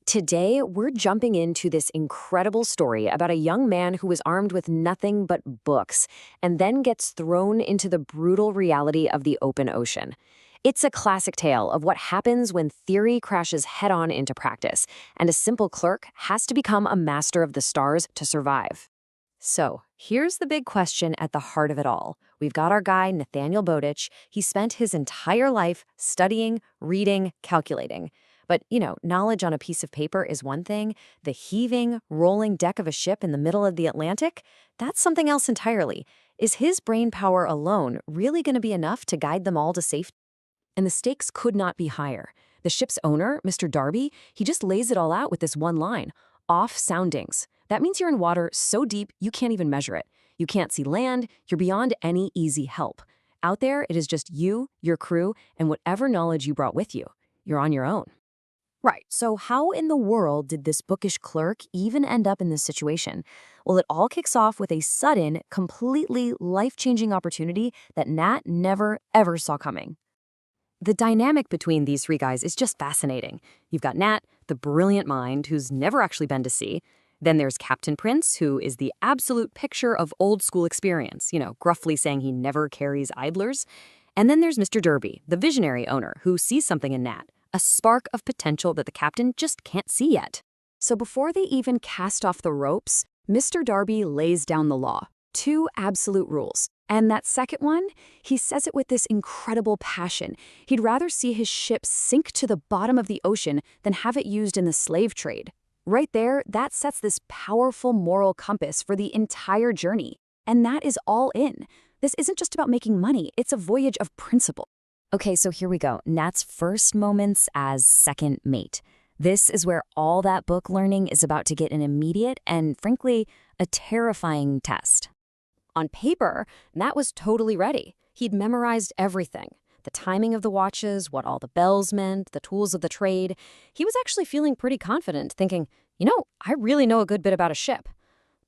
Today, we're jumping into this incredible story about a young man who was armed with nothing but books and then gets thrown into the brutal reality of the open ocean. It's a classic tale of what happens when theory crashes head-on into practice, and a simple clerk has to become a master of the stars to survive. So, here's the big question at the heart of it all. We've got our guy, Nathaniel Bowditch. He spent his entire life studying, reading, calculating. But, knowledge on a piece of paper is one thing. The heaving, rolling deck of a ship in the middle of the Atlantic, that's something else entirely. Is his brain power alone really going to be enough to guide them all to safety? And the stakes could not be higher. The ship's owner, Mr. Darby, he just lays it all out with this one line: off soundings. That means you're in water so deep you can't even measure it. You can't see land, you're beyond any easy help. Out there, it is just you, your crew, and whatever knowledge you brought with you. You're on your own. Right, so how in the world did this bookish clerk even end up in this situation? Well, it all kicks off with a sudden, completely life-changing opportunity that Nat never, ever saw coming. The dynamic between these three guys is just fascinating. You've got Nat, the brilliant mind who's never actually been to sea. Then there's Captain Prince, who is the absolute picture of old-school experience, gruffly saying he never carries idlers. And then there's Mr. Derby, the visionary owner, who sees something in Nat, a spark of potential that the captain just can't see yet. So before they even cast off the ropes, Mr. Darby lays down the law. Two absolute rules. And that second one, he says it with this incredible passion. He'd rather see his ship sink to the bottom of the ocean than have it used in the slave trade. Right there, that sets this powerful moral compass for the entire journey. And that is all in. This isn't just about making money, it's a voyage of principle. Okay, so here we go. Nat's first moments as second mate. This is where all that book learning is about to get an immediate and, frankly, a terrifying test. On paper, Nat was totally ready. He'd memorized everything. The timing of the watches, what all the bells meant, the tools of the trade. He was actually feeling pretty confident, thinking, I really know a good bit about a ship.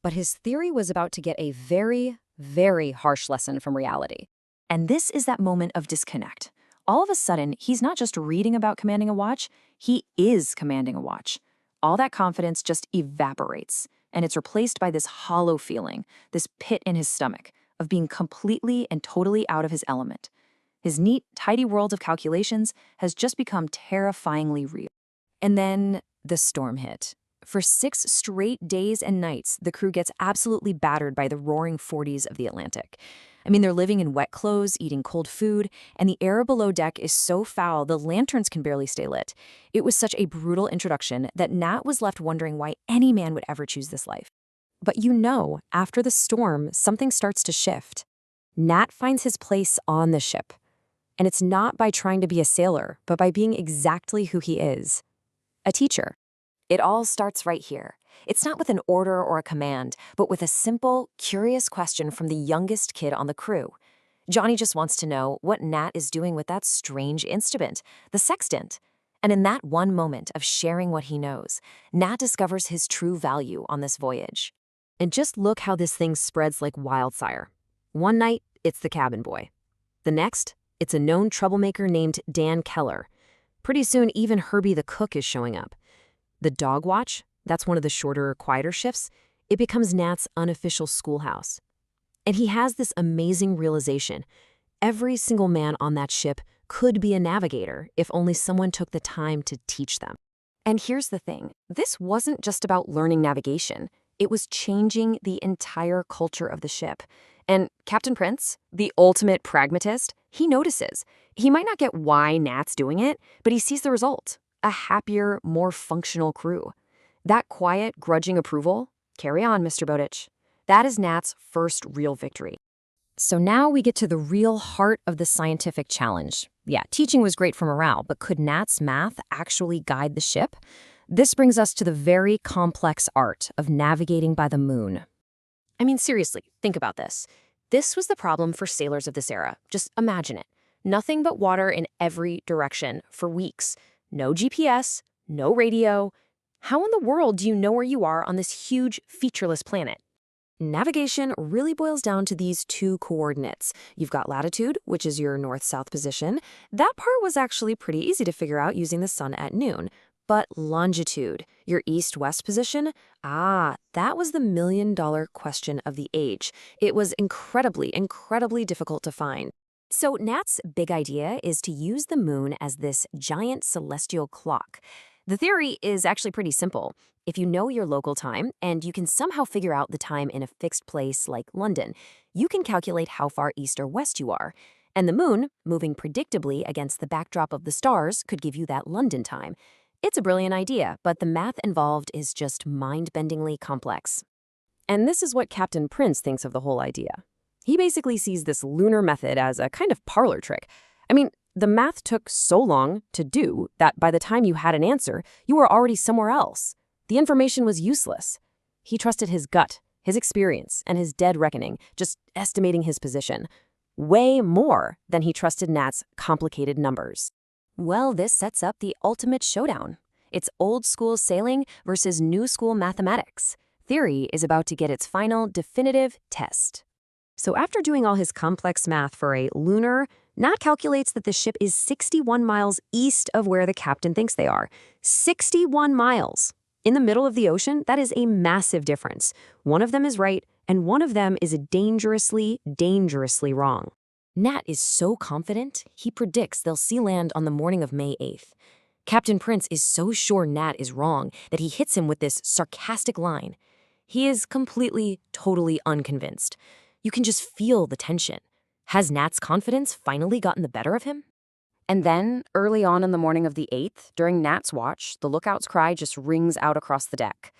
But his theory was about to get a very, very harsh lesson from reality. And this is that moment of disconnect. All of a sudden, he's not just reading about commanding a watch, he is commanding a watch. All that confidence just evaporates, and it's replaced by this hollow feeling, this pit in his stomach, of being completely and totally out of his element. His neat, tidy world of calculations has just become terrifyingly real. And then the storm hit. For 6 straight days and nights, the crew gets absolutely battered by the roaring 40s of the Atlantic. They're living in wet clothes, eating cold food, and the air below deck is so foul the lanterns can barely stay lit. It was such a brutal introduction that Nat was left wondering why any man would ever choose this life. But after the storm, something starts to shift. Nat finds his place on the ship. And it's not by trying to be a sailor, but by being exactly who he is: a teacher. It all starts right here. It's not with an order or a command, but with a simple, curious question from the youngest kid on the crew. Johnny just wants to know what Nat is doing with that strange instrument, the sextant. And in that one moment of sharing what he knows, Nat discovers his true value on this voyage. And just look how this thing spreads like wildfire. One night, it's the cabin boy. The next, it's a known troublemaker named Dan Keller. Pretty soon, even Herbie the cook is showing up. The dog watch, that's one of the shorter, quieter shifts, it becomes Nat's unofficial schoolhouse. And he has this amazing realization. Every single man on that ship could be a navigator if only someone took the time to teach them. And here's the thing. This wasn't just about learning navigation. It was changing the entire culture of the ship. And Captain Prince, the ultimate pragmatist, he notices. He might not get why Nat's doing it, but he sees the result: a happier, more functional crew. That quiet, grudging approval, carry on, Mr. Bowditch. That is Nat's first real victory. So now we get to the real heart of the scientific challenge. Yeah, teaching was great for morale, but could Nat's math actually guide the ship? This brings us to the very complex art of navigating by the moon. Seriously, think about this. This was the problem for sailors of this era. Just imagine it. Nothing but water in every direction for weeks. No GPS, no radio. How in the world do you know where you are on this huge, featureless planet? Navigation really boils down to these two coordinates. You've got latitude, which is your north-south position. That part was actually pretty easy to figure out using the sun at noon. But longitude, your east-west position? That was the million-dollar question of the age. It was incredibly difficult to find. So Nat's big idea is to use the moon as this giant celestial clock. The theory is actually pretty simple. If you know your local time and you can somehow figure out the time in a fixed place like London, you can calculate how far east or west you are. And the moon, moving predictably against the backdrop of the stars, could give you that London time. It's a brilliant idea, but the math involved is just mind-bendingly complex. And this is what Captain Prince thinks of the whole idea. He basically sees this lunar method as a kind of parlor trick. I mean, the math took so long to do that by the time you had an answer, you were already somewhere else. The information was useless. He trusted his gut, his experience, and his dead reckoning, just estimating his position. Way more than he trusted Nat's complicated numbers. Well, this sets up the ultimate showdown. It's old school sailing versus new school mathematics. Theory is about to get its final, definitive test. So after doing all his complex math for a lunar, Nat calculates that the ship is 61 miles east of where the captain thinks they are. 61 miles! In the middle of the ocean, that is a massive difference. One of them is right, and one of them is dangerously wrong. Nat is so confident, he predicts they'll see land on the morning of May 8th. Captain Prince is so sure Nat is wrong that he hits him with this sarcastic line. He is totally unconvinced. You can just feel the tension. Has Nat's confidence finally gotten the better of him? And then, early on in the morning of the 8th, during Nat's watch, the lookout's cry just rings out across the deck.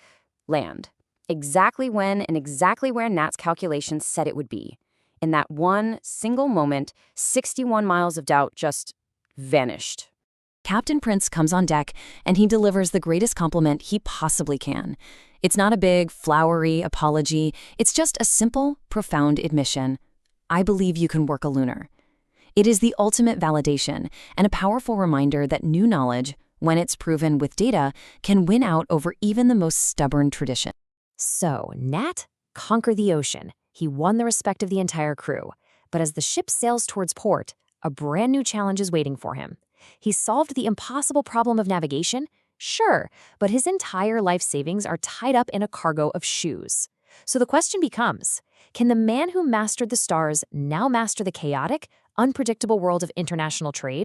Land. Exactly when and exactly where Nat's calculations said it would be. In that one single moment, 61 miles of doubt just vanished. Captain Prince comes on deck, and he delivers the greatest compliment he possibly can. It's not a big, flowery apology. It's just a simple, profound admission. I believe you can work a lunar. It is the ultimate validation and a powerful reminder that new knowledge, when it's proven with data, can win out over even the most stubborn tradition. So, Nat conquered the ocean. He won the respect of the entire crew. But as the ship sails towards port, a brand new challenge is waiting for him. He solved the impossible problem of navigation? Sure, but his entire life savings are tied up in a cargo of shoes. So the question becomes, can the man who mastered the stars now master the chaotic, unpredictable world of international trade?